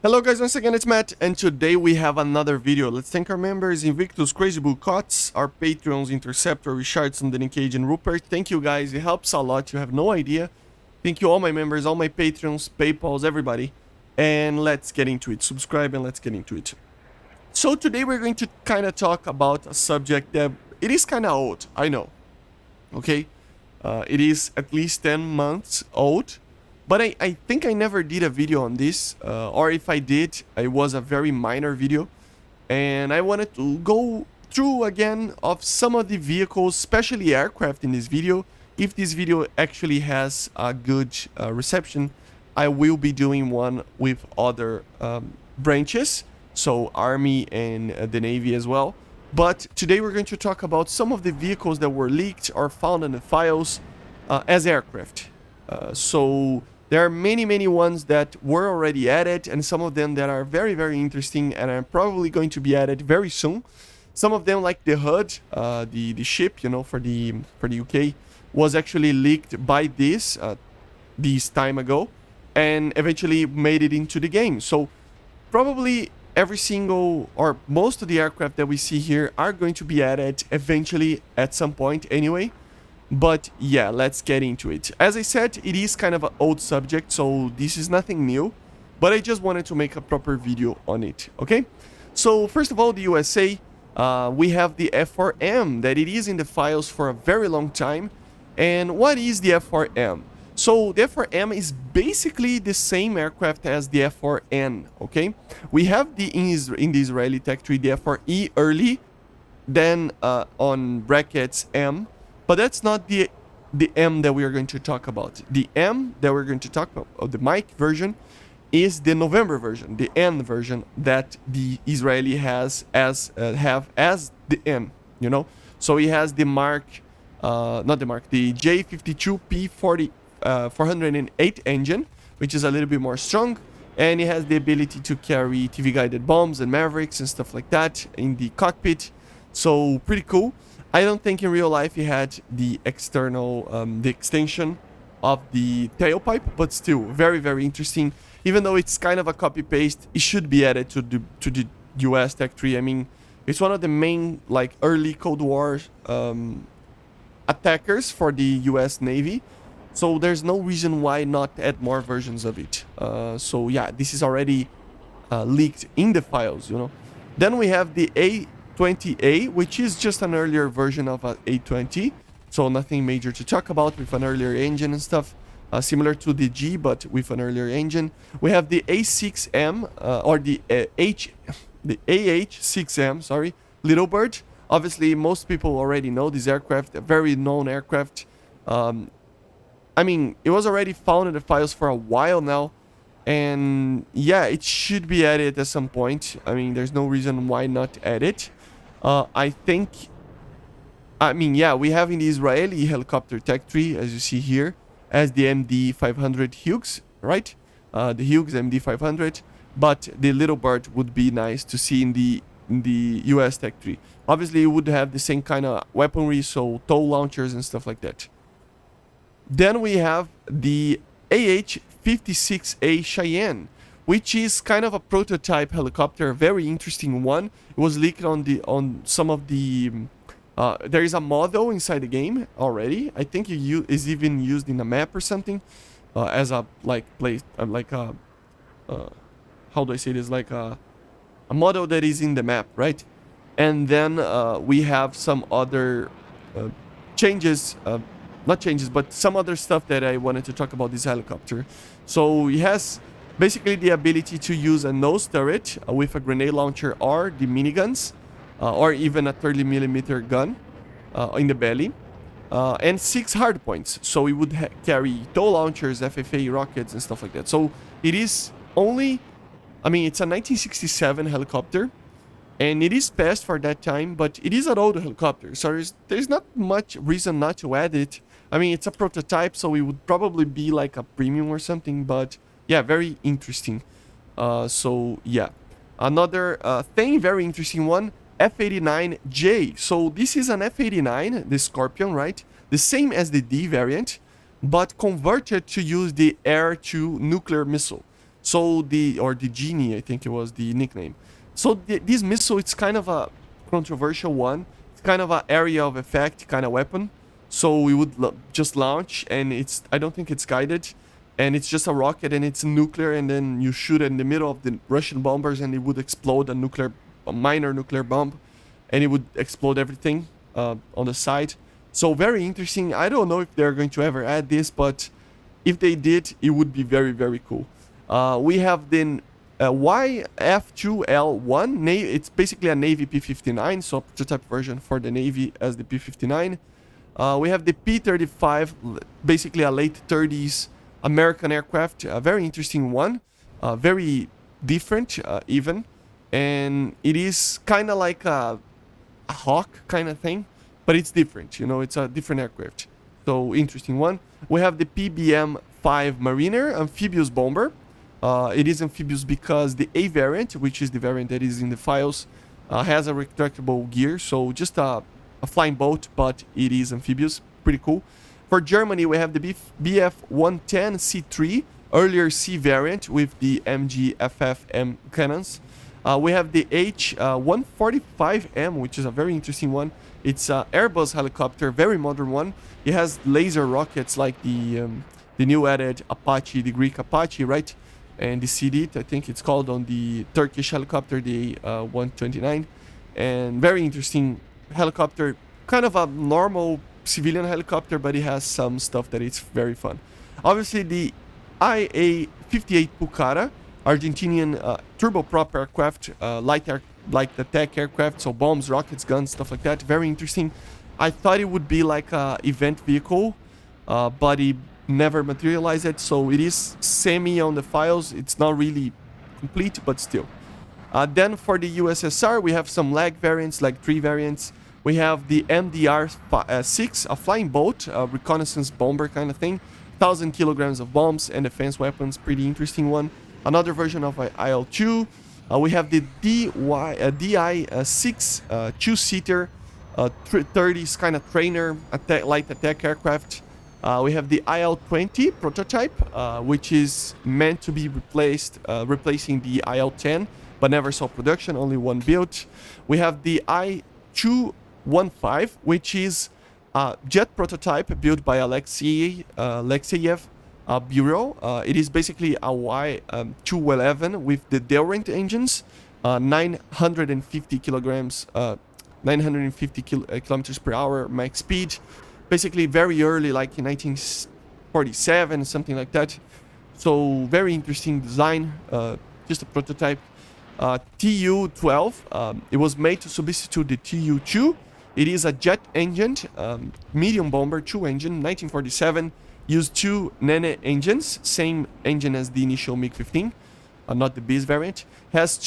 Hello guys, once again it's Matt, and today we have another video. Let's thank our members Invictus, Crazy Bull Cots, our Patreons Interceptor, Richardson, Danny Cage, and Rupert. Thank you guys, it helps a lot, you have no idea. Thank you all my members, all my Patreons, Paypals, everybody. And let's get into it. Subscribe and let's get into it. So today we're going to kind of talk about a subject that it is kind of old, I know. Okay? It is at least 10 months old. But I think I never did a video on this, or if I did, it was a very minor video. And I wanted to go through again of some of the vehicles, especially aircraft in this video. If this video actually has a good reception, I will be doing one with other branches, so Army and the Navy as well. But today we're going to talk about some of the vehicles that were leaked or found in the files as aircraft. So there are many ones that were already added, and some of them that are very interesting and are probably going to be added very soon. Some of them, like the HUD, the ship, you know, for the UK, was actually leaked by this time ago, and eventually made it into the game. So probably every single or most of the aircraft that we see here are going to be added eventually at some point anyway. But yeah, let's get into it. As I said, it is kind of an old subject, so this is nothing new, but I just wanted to make a proper video on it, okay? So first of all, the USA, we have the F4M, that it is in the files for a very long time. And what is the F4M? So the F4M is basically the same aircraft as the F4N, okay? We have in the Israeli tech tree, the F4E early, then on brackets M. But that's not the M that we are going to talk about. The M that we're going to talk about, the Mike version, is the November version, the N version that the Israeli has as the N, you know. So he has the the J52P 408 engine, which is a little bit more strong, and it has the ability to carry TV guided bombs and Mavericks and stuff like that in the cockpit. So pretty cool. I don't think in real life he had the external, the extension of the tailpipe, but still very interesting. Even though it's kind of a copy paste, it should be added to the US tech tree. I mean, it's one of the main like early Cold War attackers for the US Navy. So there's no reason why not add more versions of it. So yeah, this is already leaked in the files, you know. Then we have the A20A, which is just an earlier version of an A20, so nothing major to talk about, with an earlier engine and stuff, similar to the G but with an earlier engine. We have the A6M or the AH6M, sorry, Little Bird. Obviously most people already know this aircraft, a very known aircraft. I mean, it was already found in the files for a while now. And yeah, it should be added at some point. I mean, there's no reason why not add it. I mean, yeah, we have in the Israeli helicopter tech tree, as you see here, as the MD-500 Hughes, right? The Hughes MD-500, but the Little Bird would be nice to see in the US tech tree. Obviously, it would have the same kind of weaponry, so tow launchers and stuff like that. Then we have the AH-56A Cheyenne, which is kind of a prototype helicopter, a very interesting one. It was leaked on some of the there is a model inside the game already. I think it is even used in a map or something, as a like place like a how do I say this, like a model that is in the map, right? And then we have some other changes, not changes, but some other stuff that I wanted to talk about this helicopter. So it has basically the ability to use a nose turret with a grenade launcher or the miniguns, or even a 30mm gun in the belly, and 6 hardpoints. So it would carry tow launchers, FFA rockets, and stuff like that. So it is only, I mean, it's a 1967 helicopter, and it is fast for that time, but it is an old helicopter, so there's not much reason not to add it. I mean, it's a prototype, so it would probably be like a premium or something, but yeah, very interesting. So yeah, another thing, very interesting one, F-89J. So this is an F-89, the Scorpion, right? The same as the D variant, but converted to use the Air-to nuclear missile. So the Genie, I think it was the nickname. So this missile, it's kind of a controversial one. It's kind of an area of effect kind of weapon. So we would just launch, and I don't think it's guided, and it's just a rocket, and it's nuclear, and then you shoot it in the middle of the Russian bombers, and it would explode a minor nuclear bomb, and it would explode everything on the side. So very interesting. I don't know if they're going to ever add this, but if they did, it would be very, very cool. We have the YF2L1. It's basically a Navy P-59, so a prototype version for the Navy as the P-59. We have the P-35, basically a late 30s American aircraft. A very interesting one. Very different, even. And it is kind of like a Hawk kind of thing, but it's different. You know, it's a different aircraft. So, interesting one. We have the PBM-5 Mariner amphibious bomber. It is amphibious because the A variant, which is the variant that is in the files, has a retractable gear. So, just a flying boat, but it is amphibious. Pretty cool. For Germany, we have the BF-110C3, earlier C variant with the MG-FFM cannons. We have the H-145M, which is a very interesting one. It's an Airbus helicopter, very modern one. It has laser rockets like the new added Apache, the Greek Apache, right? And the CD, I think it's called on the Turkish helicopter, the 129. And very interesting helicopter, kind of a normal civilian helicopter, but it has some stuff that it's very fun. Obviously, the IA-58 Pucara, Argentinian turboprop aircraft, light attack aircraft, so bombs, rockets, guns, stuff like that. Very interesting. I thought it would be like a event vehicle, but it never materialized, so it is semi on the files. It's not really complete, but still. Then for the USSR, we have some lag variants, like 3 variants. We have the MDR-6, a flying boat, a reconnaissance bomber kind of thing. 1,000 kilograms of bombs and defense weapons. Pretty interesting one. Another version of IL-2. We have the DI-6 two-seater 30s kind of trainer light attack aircraft. We have the IL-20 prototype, which is meant to be replacing the IL-10, but never saw production, only one built. We have the I-215, which is a jet prototype built by Alexeyev Bureau. It is basically a Y-211 with the Delrent engines, 950 kilometers per hour max speed. Basically very early, like in 1947, something like that. So very interesting design, just a prototype. Tu-12, it was made to substitute the Tu-2. It is a jet engine, medium bomber, 2 engine, 1947. Used 2 Nene engines, same engine as the initial MiG-15, not the Beast variant. Has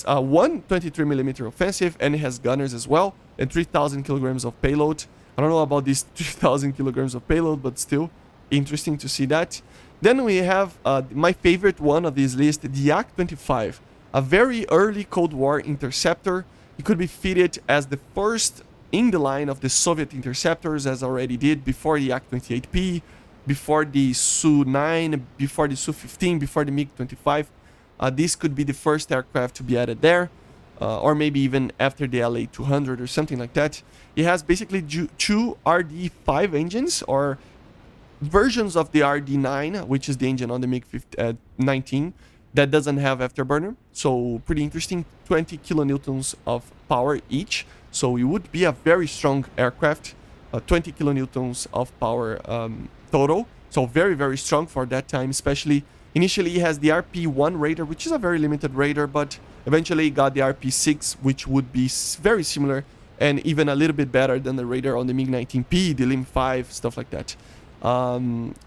one 23mm offensive, and it has gunners as well, and 3,000 kilograms of payload. I don't know about these 3,000 kilograms of payload, but still interesting to see that. Then we have my favorite one of this list, the Yak-25, a very early Cold War interceptor. It could be fitted as the first in the line of the Soviet interceptors, as already did before the Yak-28P, before the Su-9, before the Su-15, before the MiG-25. This could be the first aircraft to be added there, or maybe even after the LA-200 or something like that. It has basically 2 RD-5 engines, or versions of the RD-9, which is the engine on the MiG-19, that doesn't have afterburner. So pretty interesting, 20 kilonewtons of power each. So it would be a very strong aircraft, 20 kilonewtons of power total. So very, very strong for that time, especially. Initially, it has the RP-1 radar, which is a very limited radar, but eventually it got the RP-6, which would be very similar and even a little bit better than the radar on the MiG-19P, the LIM-5, stuff like that.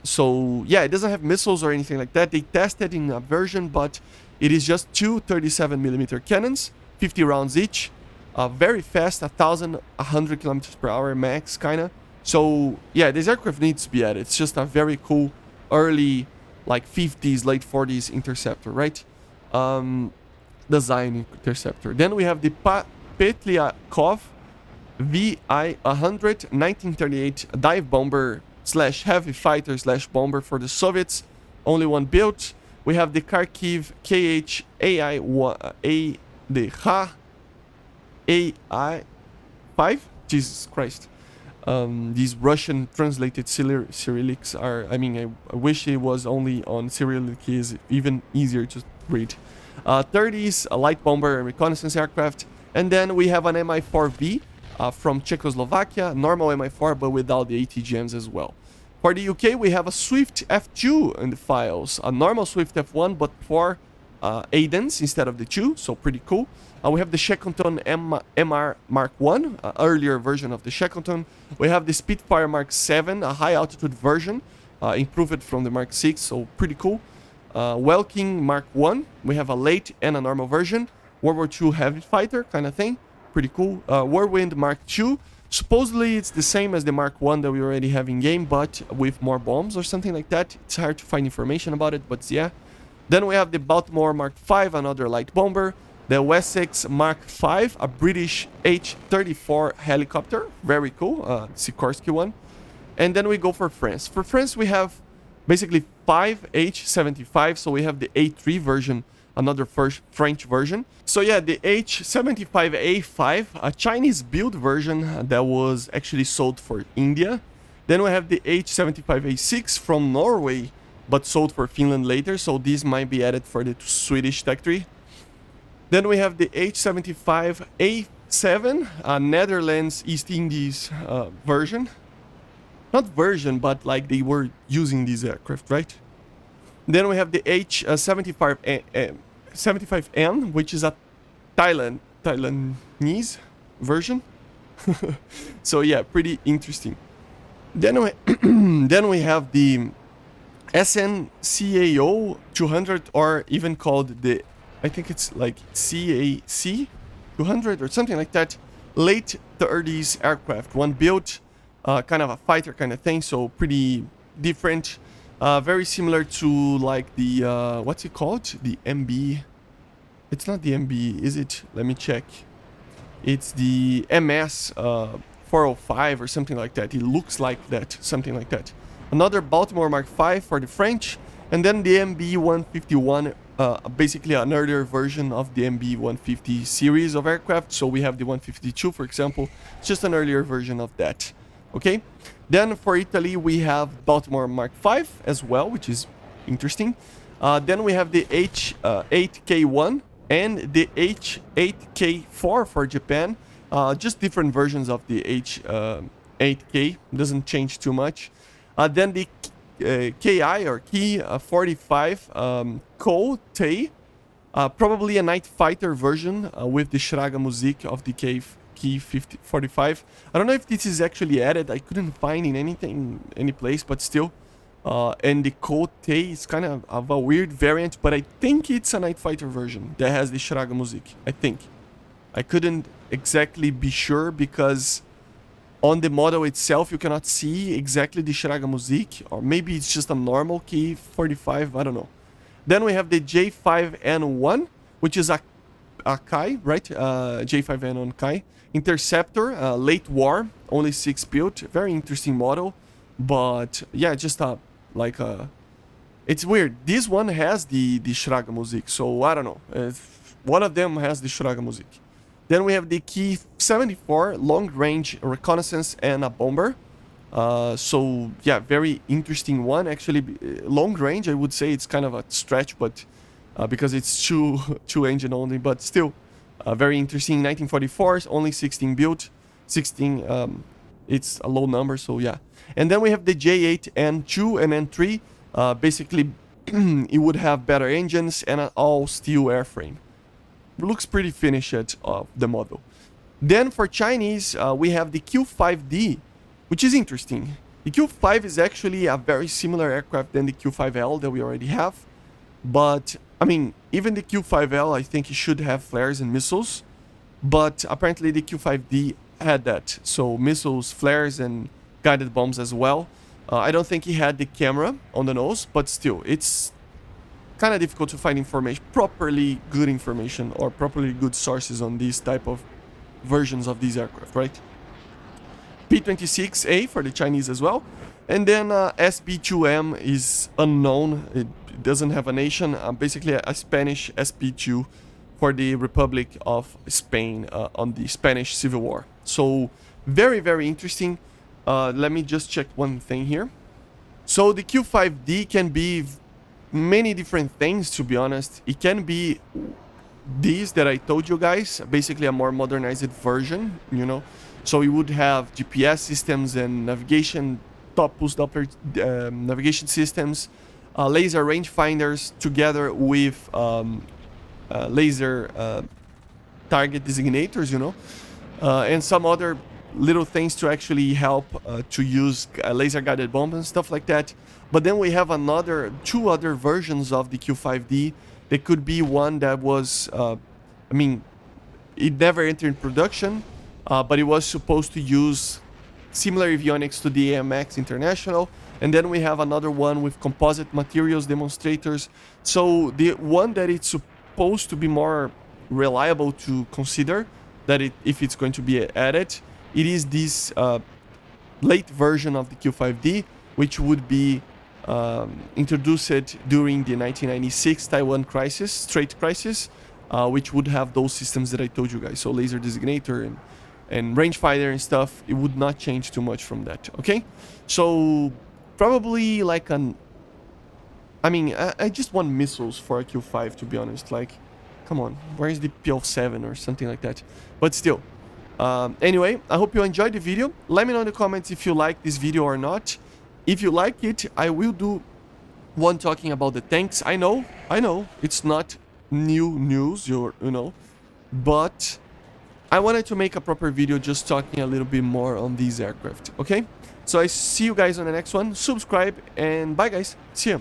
So yeah, it doesn't have missiles or anything like that. They tested in a version, but it is just 2 37mm cannons, 50 rounds each. Very fast, 1,100 kilometers per hour max, kinda. So yeah, this aircraft needs to be added. It's just a very cool early, like 50s, late 40s interceptor, right? Design interceptor. Then we have the Petlyakov VI-100 1938 dive bomber / heavy fighter / bomber for the Soviets. Only one built. We have the Kharkiv KH-AI-1, the Ha-AI-5. Jesus Christ. These Russian translated Cyrillics are, I mean, I wish it was only on Cyrillic, is even easier to read. 30s, a light bomber and reconnaissance aircraft. And then we have an Mi-4V from Czechoslovakia, normal Mi-4, but without the ATGMs as well. For the UK, we have a Swift F2 in the files, a normal Swift F1, but 4 Aidens instead of the 2, so pretty cool. We have the Shackleton MR Mark 1, earlier version of the Shackleton. We have the Spitfire Mark 7, a high altitude version, improved from the Mark 6, so pretty cool. Welking Mark 1, we have a late and a normal version. World War II heavy fighter kind of thing, pretty cool. Whirlwind Mark 2, supposedly it's the same as the Mark 1 that we already have in game, but with more bombs or something like that. It's hard to find information about it, but yeah. Then we have the Baltimore Mark 5, another light bomber. The Wessex Mark 5, a British H-34 helicopter, very cool, Sikorsky one. And then we go for France. For France, we have basically 5 H-75, so we have the A3 version, another French version. So yeah, the H-75A5, a Chinese build version that was actually sold for India. Then we have the H-75A6 from Norway, but sold for Finland later, so these might be added for the Swedish tech tree. Then we have the H-75A7, a Netherlands East Indies version. Not version, but like they were using these aircraft, right? Then we have the H-75N, which is a Thailandese version. So yeah, pretty interesting. Then we have the SNCAO 200, or even called the, I think it's like CAC 200 or something like that. Late 30s aircraft, one built, kind of a fighter kind of thing, so pretty different. Very similar to like the, what's it called? The MB. It's not the MB, is it? Let me check. It's the MS 405 or something like that. It looks like that, something like that. Another Baltimore Mark 5 for the French. And then the MB-151, basically an earlier version of the MB-150 series of aircraft. So we have the 152, for example. It's just an earlier version of that. Okay. Then for Italy, we have Baltimore Mark 5 as well, which is interesting. Then we have the H8K1 and the H8K4 for Japan. Just different versions of the H8K. Doesn't change too much. Then the KI or Ki 45 Ko-Tei, probably a night fighter version with the Schlager Musik of the Ki 45. I don't know if this is actually added. I couldn't find in any place, but still. And the Ko-Tei is kind of a weird variant, but I think it's a night fighter version that has the Schlager Musik. I think. I couldn't exactly be sure because on the model itself, you cannot see exactly the Schlager Musik, or maybe it's just a normal Ki 45, I don't know. Then we have the J5N1, which is a Kai, right? J5N1 Kai. Interceptor, late war, only 6 built. Very interesting model, but yeah, just like it's weird. This one has the Schlager Musik, so I don't know. One of them has the Schlager Musik. Then we have the Ki 74 long-range reconnaissance and a bomber. So yeah, very interesting one. Actually, long-range, I would say it's kind of a stretch, but because it's two engine only, but still very interesting. 1944, only 16 built. 16, it's a low number, so yeah. And then we have the J8N2 and N3. Basically, it would have better engines and an all-steel airframe. Looks pretty finished of the model. Then for Chinese, we have the Q5D, which is interesting. The Q5 is actually a very similar aircraft than the Q5L that we already have. But, I mean, even the Q5L, I think it should have flares and missiles. But apparently the Q5D had that. So missiles, flares, and guided bombs as well. I don't think he had the camera on the nose, but still, it's kind of difficult to find information, properly good information or properly good sources on these type of versions of these aircraft, right? P-26A for the Chinese as well. And then SB-2M is unknown. it doesn't have a nation. Basically a Spanish SP2 for the Republic of Spain on the Spanish Civil War. So very, very interesting. Let me just check one thing here. So the Q5D can be many different things, to be honest. It can be these that I told you guys, basically a more modernized version, you know. So we would have GPS systems and navigation, top-boost Doppler navigation systems, laser rangefinders together with laser target designators, you know, and some other little things to actually help to use laser guided bomb and stuff like that. But then we have two other versions of the Q5D. There could be one that was, I mean, it never entered production, but it was supposed to use similar avionics to the AMX International. And then we have another one with composite materials demonstrators. So the one that it's supposed to be more reliable to consider, that if it's going to be added, it is this late version of the Q5D, which would be introduced during the 1996 Taiwan crisis, Strait crisis, which would have those systems that I told you guys. So laser designator and rangefinder and stuff, it would not change too much from that, okay? So probably like I mean, I just want missiles for a Q5, to be honest. Like, come on, where is the PL7 or something like that? But still. Anyway, I hope you enjoyed the video. Let me know in the comments if you like this video or not. If you like it, I will do one talking about the tanks. I know, it's not new news, you know, but I wanted to make a proper video just talking a little bit more on these aircraft, okay? So I see you guys on the next one. Subscribe, and bye guys. See ya.